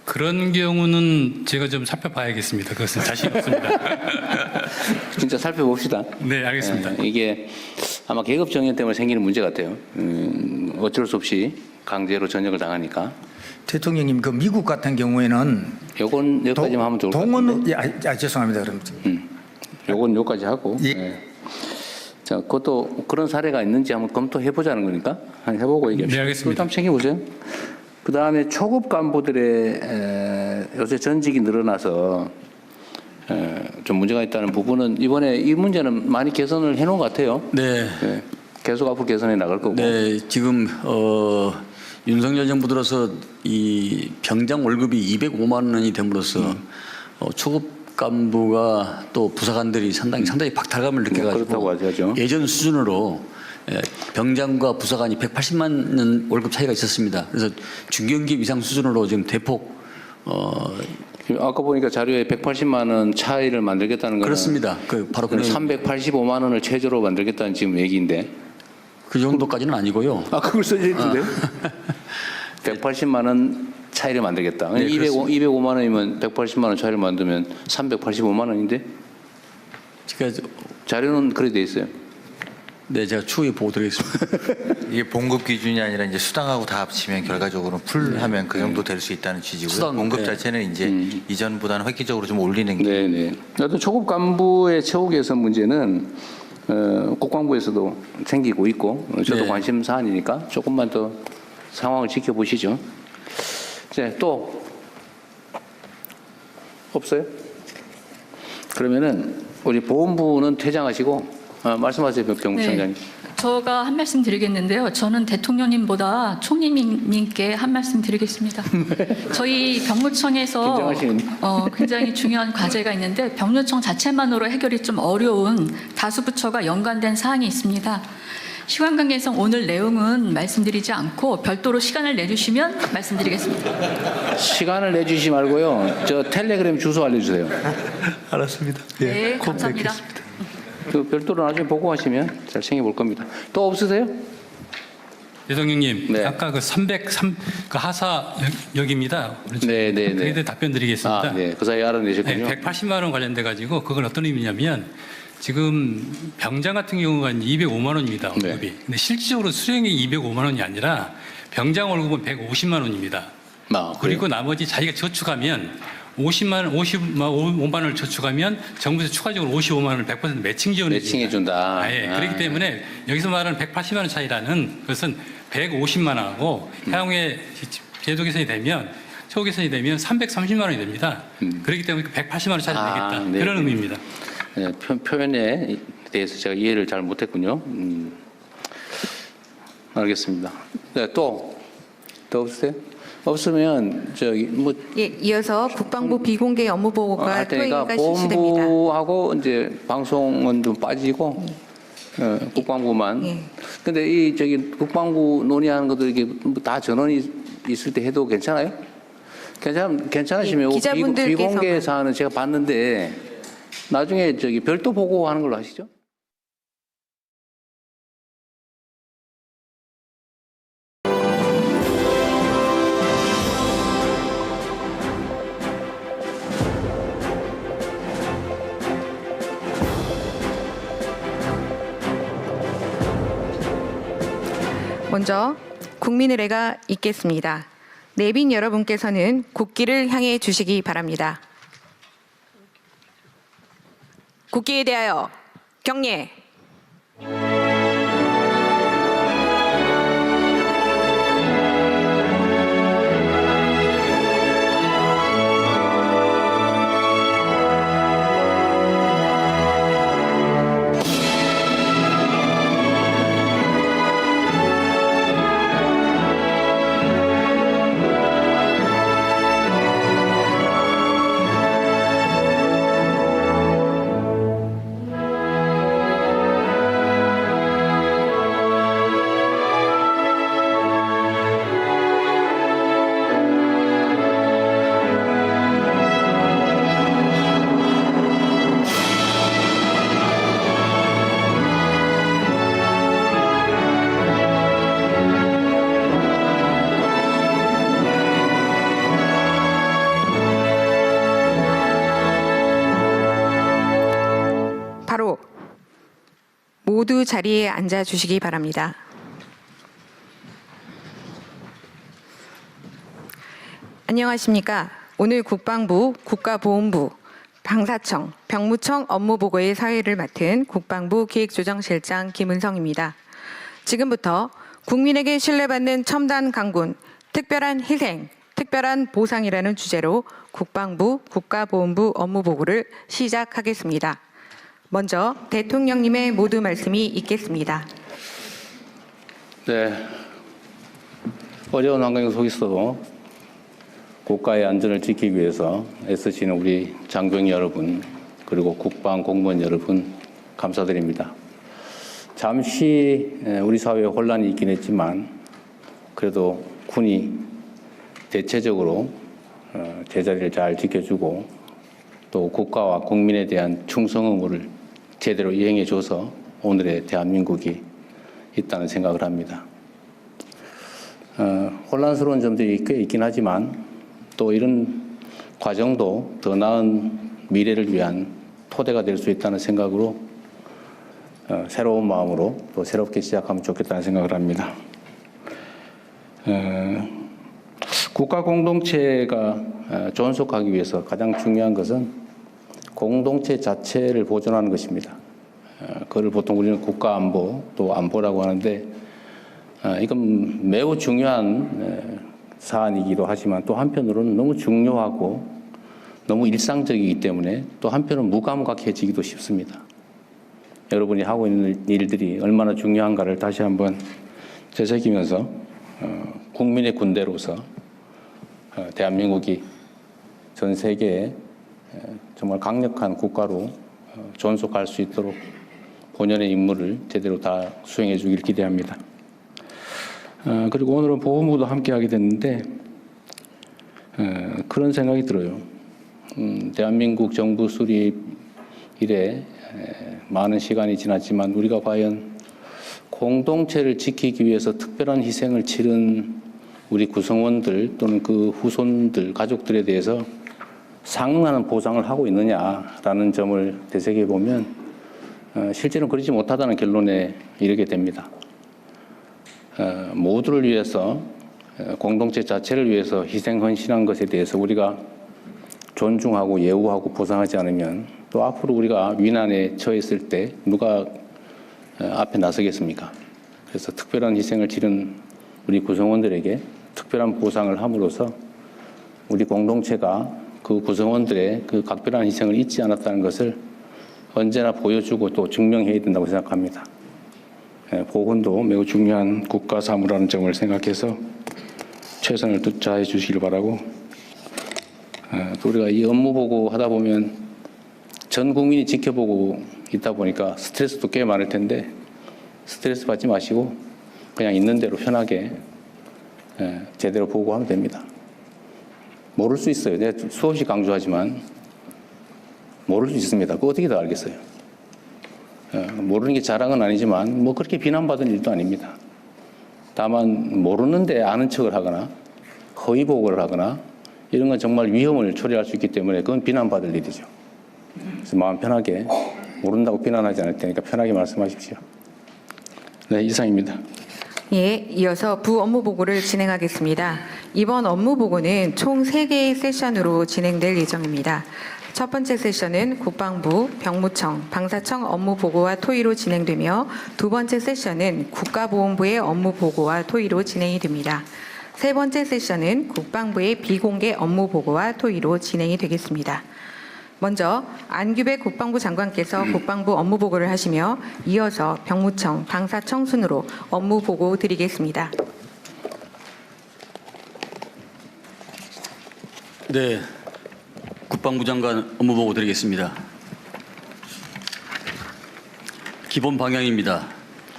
그런 경우는 제가 좀 살펴봐야겠습니다. 그것은 자신 없습니다. 진짜 살펴봅시다. 네, 알겠습니다. 이게 아마 계급 정년 때문에 생기는 문제 같아요. 어쩔 수 없이 강제로 전역을 당하니까. 대통령님 그 미국 같은 경우에는 요건 여기까지만 하면 좋을 것 같은데. 죄송합니다. 그럼 요건 여기까지 하고. 예. 네. 자, 그것도 그런 사례가 있는지 한번 검토해 보자는 거니까 한번 해보고 얘기합시다. 네, 알겠습니다. 한번 챙겨보세요. 그 다음에 초급 간부들의 요새 전직이 늘어나서 좀 문제가 있다는 부분은 이번에 이 문제는 많이 개선을 해놓은 것 같아요. 네. 네. 계속 앞으로 개선해 나갈 거고. 네, 지금 윤석열 정부 들어서 이 병장 월급이 205만 원이 됨으로써 초급 간부가 또 부사관들이 상당히 박탈감을 느껴가지고 그렇다고 하죠. 예전 수준으로 병장과 부사관이 180만 원 월급 차이가 있었습니다. 그래서 중견급 이상 수준으로 지금 대폭 아까 보니까 자료에 180만 원 차이를 만들겠다는 거는 그렇습니다. 바로 385만 원을 최저로 만들겠다는 지금 얘기인데. 그 정도까지는 아니고요. 그걸 써져 있는데. 180만 원 차이를 만들겠다. 네, 205만 원이면 180만 원 차이를 만들면 385만 원인데. 자료는 그래 돼 있어요. 네, 제가 추후에 보고 드리겠습니다. 이게 봉급 기준이 아니라 이제 수당하고 다 합치면 결과적으로 풀하면 그 정도 될 수 있다는 취지고요. 수당, 봉급 네. 자체는 이제 이전보다는 획기적으로 좀 올리는 게. 네네. 어떤 초급 간부의 처우 개선 문제는 국방부에서도 생기고 있고 저도 네. 관심 사안이니까 조금만 더 상황을 지켜보시죠. 네, 또 없어요? 그러면은 우리 보훈부는 퇴장하시고 말씀하세요, 병부청장님. 제가 한 말씀 드리겠는데요. 저는 대통령님보다 총리님께 한 말씀 드리겠습니다. 저희 병무청에서 굉장히 중요한 과제가 있는데 병무청 자체만으로 해결이 좀 어려운 다수 부처가 연관된 사항이 있습니다. 시간 관계상 오늘 내용은 말씀드리지 않고 별도로 시간을 내주시면 말씀드리겠습니다. 시간을 내주시지 말고요. 저 텔레그램 주소 알려주세요. 알았습니다. 네, 감사합니다. 그 별도로 나중에 보고하시면 잘 챙겨볼 겁니다. 또 없으세요? 대통령님, 네. 아까 그 303 그 하사역입니다. 네네네. 저희들 답변 드리겠습니다. 아, 네. 그 사이에 알아내셨군요. 네, 180만 원 관련돼 가지고 그건 어떤 의미냐면 지금 병장 같은 경우가 205만 원입니다. 월급이. 근데 실질적으로 수령이 205만 원이 아니라 병장 월급은 150만 원입니다. 그리고 나머지 자기가 저축하면 55만 원을 저축하면 정부에서 추가적으로 55만 원을 100% 매칭 지원해 준다. 예. 그렇기 때문에 여기서 말하는 180만 원 차이라는 것은 150만 원하고 향후에 제도 개선이 되면 처우 개선이 되면 330만 원이 됩니다. 그렇기 때문에 180만 원 차이 되겠다. 네. 그런 의미입니다. 네, 표현에 대해서 제가 이해를 잘 못했군요. 알겠습니다. 네, 또 없으세요? 없으면 저기 뭐 예, 이어서 국방부 비공개 업무 보고가 할 테니까 토요일과 실시됩니다. 본부하고 이제 방송은 좀 빠지고 국방부만. 예. 근데 이 저기 국방부 논의하는 것도 이게 다 전원이 있을 때 해도 괜찮아요? 괜찮으시면 예, 기자분들께서만. 비공개 사안은 제가 봤는데 나중에 저기 별도 보고하는 걸로 하시죠. 먼저 국민의 의례가 있겠습니다. 내빈 여러분께서는 국기를 향해 주시기 바랍니다. 국기에 대하여 경례. 바로 모두 자리에 앉아 주시기 바랍니다. 안녕하십니까. 오늘 국방부, 국가보훈부, 방사청, 병무청 업무보고의 사회를 맡은 국방부 기획조정실장 김은성입니다. 지금부터 국민에게 신뢰받는 첨단 강군, 특별한 희생, 특별한 보상이라는 주제로 국방부, 국가보훈부 업무보고를 시작하겠습니다. 먼저 대통령님의 모두 말씀이 있겠습니다. 네. 어려운 환경 속에서도 국가의 안전을 지키기 위해서 애쓰시는 우리 장병 여러분, 그리고 국방 공무원 여러분, 감사드립니다. 잠시 우리 사회에 혼란이 있긴 했지만 그래도 군이 대체적으로 제자리를 잘 지켜주고 또 국가와 국민에 대한 충성 의무를 제대로 이행해줘서 오늘의 대한민국이 있다는 생각을 합니다. 혼란스러운 점들이 꽤 있긴 하지만 또 이런 과정도 더 나은 미래를 위한 토대가 될 수 있다는 생각으로 새로운 마음으로 또 새롭게 시작하면 좋겠다는 생각을 합니다. 국가 공동체가 존속하기 위해서 가장 중요한 것은 공동체 자체를 보존하는 것입니다. 그걸 보통 우리는 국가 안보, 또 안보라고 하는데 이건 매우 중요한 사안이기도 하지만 또 한편으로는 너무 중요하고 너무 일상적이기 때문에 또 한편은 무감각해지기도 쉽습니다. 여러분이 하고 있는 일들이 얼마나 중요한가를 다시 한번 되새기면서 국민의 군대로서 대한민국이 전 세계에 정말 강력한 국가로 존속할 수 있도록 본연의 임무를 제대로 다 수행해 주길 기대합니다. 그리고 오늘은 보훈부도 함께 하게 됐는데 그런 생각이 들어요. 대한민국 정부 수립 이래 많은 시간이 지났지만 우리가 과연 공동체를 지키기 위해서 특별한 희생을 치른 우리 구성원들 또는 그 후손들, 가족들에 대해서 상응하는 보상을 하고 있느냐라는 점을 되새겨 보면 실제로는 그러지 못하다는 결론에 이르게 됩니다. 모두를 위해서, 공동체 자체를 위해서 희생 헌신한 것에 대해서 우리가 존중하고 예우하고 보상하지 않으면 또 앞으로 우리가 위난에 처했을 때 누가 앞에 나서겠습니까? 그래서 특별한 희생을 치른 우리 구성원들에게 특별한 보상을 함으로써 우리 공동체가 그 구성원들의 그 각별한 희생을 잊지 않았다는 것을 언제나 보여주고 또 증명해야 된다고 생각합니다. 보건도 매우 중요한 국가 사무라는 점을 생각해서 최선을 다해 주시길 바라고, 또 우리가 이 업무 보고 하다 보면 전 국민이 지켜보고 있다 보니까 스트레스도 꽤 많을 텐데 스트레스 받지 마시고 그냥 있는 대로 편하게 제대로 보고하면 됩니다. 모를 수 있어요. 내가 수없이 강조하지만 모를 수 있습니다. 그거 어떻게 다 알겠어요? 모르는 게 자랑은 아니지만 뭐 그렇게 비난받은 일도 아닙니다. 다만 모르는데 아는 척을 하거나 허위 보고를 하거나 이런 건 정말 위험을 초래할 수 있기 때문에 그건 비난받을 일이죠. 그래서 마음 편하게, 모른다고 비난하지 않을 테니까 편하게 말씀하십시오. 네, 이상입니다. 예, 이어서 부 업무 보고를 진행하겠습니다. 이번 업무 보고는 총 3개의 세션으로 진행될 예정입니다. 첫 번째 세션은 국방부, 병무청, 방사청 업무 보고와 토의로 진행되며 두 번째 세션은 국가보훈부의 업무 보고와 토의로 진행이 됩니다. 세 번째 세션은 국방부의 비공개 업무 보고와 토의로 진행이 되겠습니다. 먼저 안규백 국방부 장관께서 국방부 업무 보고를 하시며 이어서 병무청, 방사청 순으로 업무 보고 드리겠습니다. 네, 국방부 장관 업무 보고 드리겠습니다. 기본 방향입니다.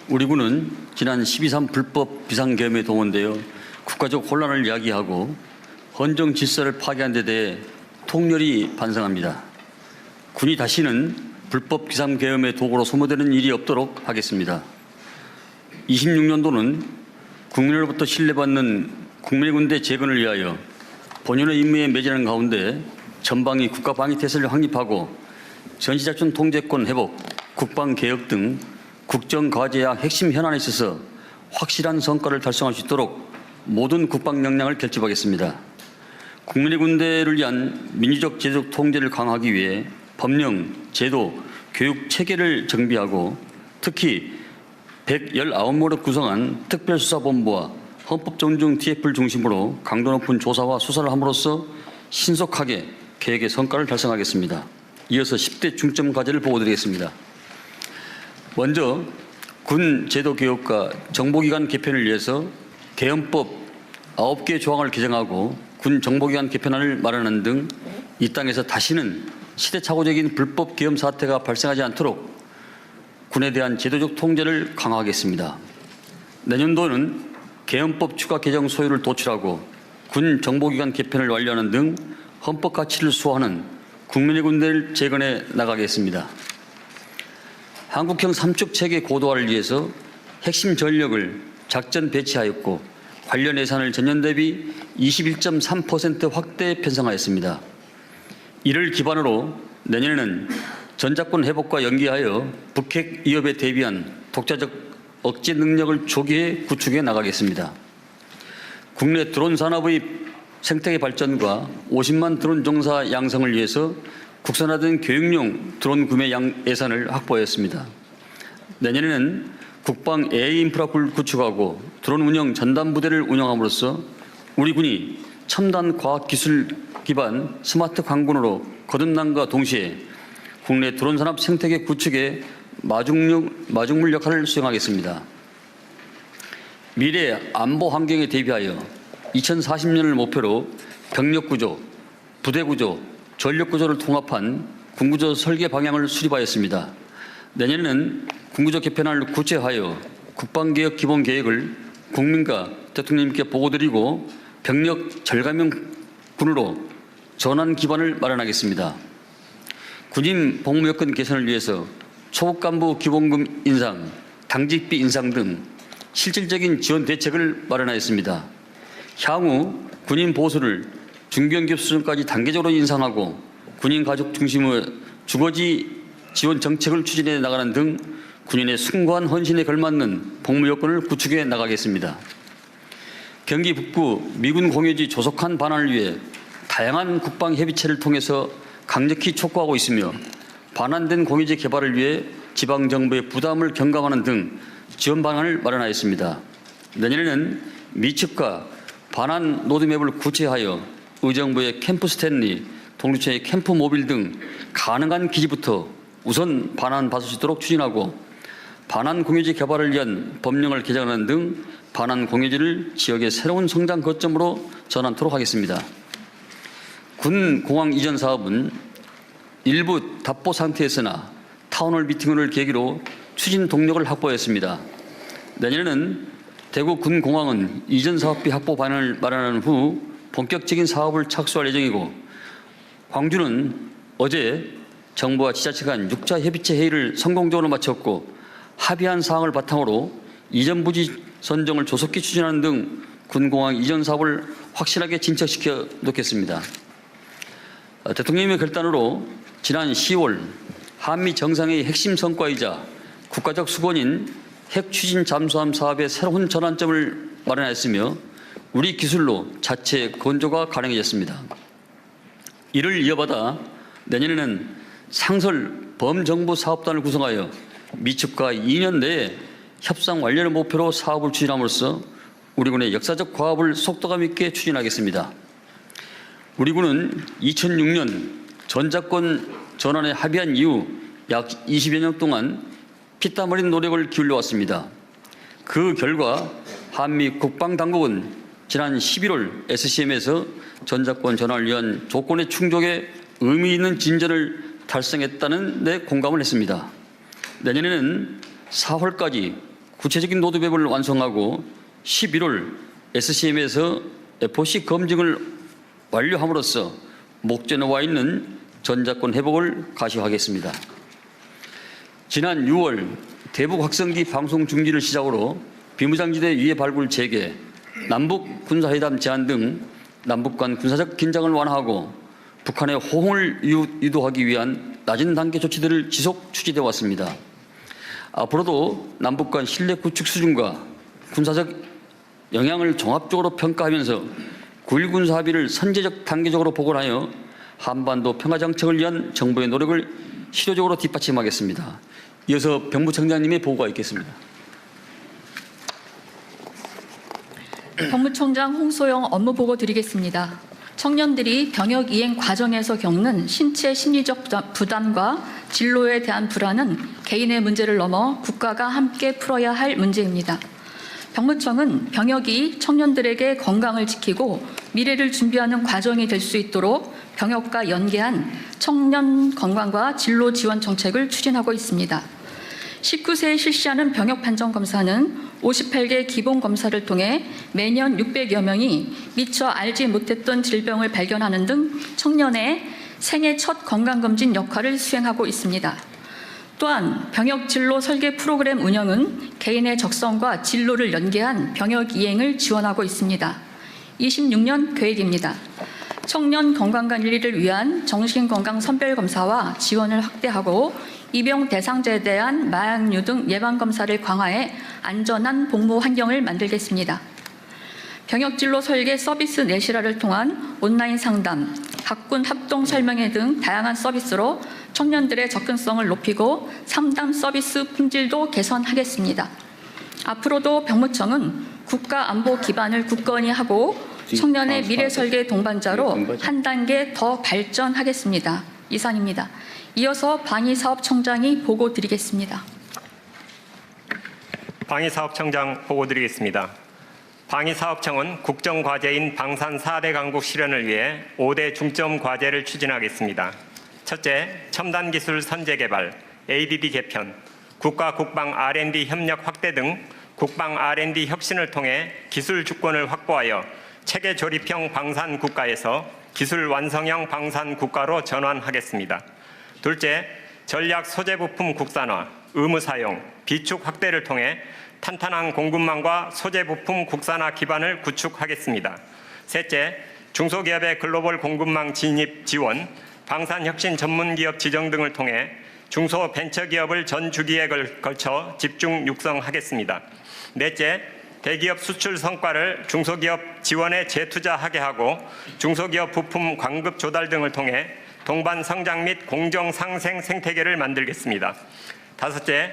우리 군은 지난 12.3 불법 비상계엄에 동원되어 국가적 혼란을 야기하고 헌정 질서를 파괴한 데 대해 통렬히 반성합니다. 군이 다시는 불법 비상계엄의 도구로 소모되는 일이 없도록 하겠습니다. 26년도는 국민으로부터 신뢰받는 국민군대 재건을 위하여 본연의 임무에 매진하는 가운데 전방위 국가방위태세를 확립하고 전시작전 통제권 회복, 국방개혁 등 국정과제와 핵심 현안에 있어서 확실한 성과를 달성할 수 있도록 모든 국방 역량을 결집하겠습니다. 국민의 군대를 위한 민주적 제도적 통제를 강화하기 위해 법령, 제도, 교육 체계를 정비하고 특히 119명으로 구성한 특별수사본부와 헌법존중 TF를 중심으로 강도 높은 조사와 수사를 함으로써 신속하게 계획의 성과를 달성하겠습니다. 이어서 10대 중점 과제를 보고드리겠습니다. 먼저 군 제도 개혁과 정보기관 개편을 위해서 개헌법 9개 조항을 개정하고 군 정보기관 개편안을 마련하는 등 이 땅에서 다시는 시대착오적인 불법 계엄 사태가 발생하지 않도록 군에 대한 제도적 통제를 강화하겠습니다. 내년도는 계엄법 추가 개정 소요를 도출하고 군 정보기관 개편을 완료하는 등 헌법 가치를 수호하는 국민의 군대를 재건해 나가겠습니다. 한국형 삼축 체계 고도화를 위해서 핵심 전력을 작전 배치하였고 관련 예산을 전년 대비 21.3% 확대 편성하였습니다. 이를 기반으로 내년에는 전작권 회복과 연계하여 북핵 위협에 대비한 독자적 억제 능력을 조기에 구축해 나가겠습니다. 국내 드론 산업의 생태계 발전과 50만 드론 종사 양성을 위해서 국산화된 교육용 드론 구매 예산을 확보하였습니다. 내년에는 국방 AI 인프라를 구축하고 드론 운영 전담 부대를 운영함으로써 우리 군이 첨단 과학기술 기반 스마트 강군으로 거듭남과 동시에 국내 드론 산업 생태계 구축에 마중물 역할을 수행하겠습니다. 미래 안보 환경에 대비하여 2040년을 목표로 병력구조, 부대구조, 전력구조를 통합한 군구조 설계 방향을 수립하였습니다. 내년에는 군구조 개편안을 구체화하여 국방개혁 기본계획을 국민과 대통령님께 보고드리고 병력 절감형 군으로 전환 기반을 마련하겠습니다. 군인 복무 여건 개선을 위해서 초급 간부 기본금 인상, 당직비 인상 등 실질적인 지원 대책을 마련하였습니다. 향후 군인 보수를 중견기업 수준까지 단계적으로 인상하고 군인 가족 중심의 주거지 지원 정책을 추진해 나가는 등 군인의 숭고한 헌신에 걸맞는 복무 여건을 구축해 나가겠습니다. 경기 북부 미군 공여지 조속한 반환을 위해 다양한 국방 협의체를 통해서 강력히 촉구하고 있으며 반환된 공여지 개발을 위해 지방 정부의 부담을 경감하는 등 지원 방안을 마련하였습니다. 내년에는 미측과 반환 로드맵을 구체하여 의정부의 캠프 스탠리, 동두천의 캠프 모빌 등 가능한 기지부터 우선 반환 받을 수 있도록 추진하고 반환 공유지 개발을 위한 법령을 개정하는 등 반환 공유지를 지역의 새로운 성장 거점으로 전환토록 하겠습니다. 군 공항 이전 사업은 일부 답보 상태였으나 타운홀 미팅을 계기로 추진 동력을 확보했습니다. 내년에는 대구 군 공항은 이전 사업비 확보 방안을 마련한 후 본격적인 사업을 착수할 예정이고 광주는 어제 정부와 지자체 간 6차 협의체 회의를 성공적으로 마쳤고 합의한 사항을 바탕으로 이전 부지 선정을 조속히 추진하는 등 군공항 이전 사업을 확실하게 진척시켜 놓겠습니다. 대통령님의 결단으로 지난 10월 한미 정상회의 핵심 성과이자 국가적 수건인 핵 추진 잠수함 사업의 새로운 전환점을 마련하였으며 우리 기술로 자체 건조가 가능해졌습니다. 이를 이어받아 내년에는 상설 범정부 사업단을 구성하여 미측과 2년 내에 협상 완료를 목표로 사업을 추진함으로써 우리 군의 역사적 과업을 속도감 있게 추진하겠습니다. 우리 군은 2006년 전자권 전환에 합의한 이후 약 20여 년 동안 피땀 흘린 노력을 기울여 왔습니다. 그 결과 한미 국방당국은 지난 11월 SCM에서 전자권 전환을 위한 조건의 충족에 의미 있는 진전을 달성했다는 데 공감을 했습니다. 내년에는 4월까지 구체적인 로드맵을 완성하고 11월 SCM에서 FOC 검증을 완료함으로써 목전에 와 있는 전자권 회복을 가시화하겠습니다. 지난 6월 대북 확성기 방송 중지를 시작으로 비무장지대 위해 발굴 재개, 남북 군사회담 제안 등 남북 간 군사적 긴장을 완화하고 북한의 호응을 유도하기 위한 낮은 단계 조치들을 지속 추진해 왔습니다. 앞으로도 남북 간 신뢰 구축 수준과 군사적 영향을 종합적으로 평가하면서 9.1 군사 합의를 선제적 단계적으로 복원하여 한반도 평화 정책을 위한 정부의 노력을 실효적으로 뒷받침하겠습니다. 이어서 병무청장님의 보고가 있겠습니다. 법무총장 홍소영 업무보고 드리겠습니다. 청년들이 병역 이행 과정에서 겪는 신체 심리적 부담과 진로에 대한 불안은 개인의 문제를 넘어 국가가 함께 풀어야 할 문제입니다. 병무청은 병역이 청년들에게 건강을 지키고 미래를 준비하는 과정이 될 수 있도록 병역과 연계한 청년 건강과 진로 지원 정책을 추진하고 있습니다. 19세에 실시하는 병역 판정 검사는 58개 기본 검사를 통해 매년 600여 명이 미처 알지 못했던 질병을 발견하는 등 청년의 생애 첫 건강검진 역할을 수행하고 있습니다. 또한 병역 진로 설계 프로그램 운영은 개인의 적성과 진로를 연계한 병역 이행을 지원하고 있습니다. 26년 계획입니다. 청년 건강관리를 위한 정신건강 선별검사와 지원을 확대하고 입영 대상자에 대한 마약류 등 예방검사를 강화해 안전한 복무 환경을 만들겠습니다. 병역진로 설계 서비스 내실화를 통한 온라인 상담, 학군 합동 설명회 등 다양한 서비스로 청년들의 접근성을 높이고 상담 서비스 품질도 개선하겠습니다. 앞으로도 병무청은 국가 안보 기반을 굳건히 하고 청년의 미래 설계 동반자로 한 단계 더 발전하겠습니다. 이상입니다. 이어서 방위사업청장이 보고 드리겠습니다. 방위사업청장 보고 드리겠습니다. 방위사업청은 국정과제인 방산 4대 강국 실현을 위해 5대 중점 과제를 추진하겠습니다. 첫째, 첨단기술 선제개발, ADD 개편, 국가 국방 R&D 협력 확대 등 국방 R&D 혁신을 통해 기술 주권을 확보하여 체계 조립형 방산 국가에서 기술 완성형 방산 국가로 전환하겠습니다. 둘째, 전략 소재 부품 국산화, 의무 사용, 비축 확대를 통해 탄탄한 공급망과 소재 부품 국산화 기반을 구축하겠습니다. 셋째, 중소기업의 글로벌 공급망 진입 지원, 방산혁신 전문기업 지정 등을 통해 중소벤처기업을 전 주기에 걸쳐 집중 육성하겠습니다. 넷째, 대기업 수출 성과를 중소기업 지원에 재투자하게 하고 중소기업 부품 광급 조달 등을 통해 동반 성장 및 공정 상생 생태계를 만들겠습니다. 다섯째,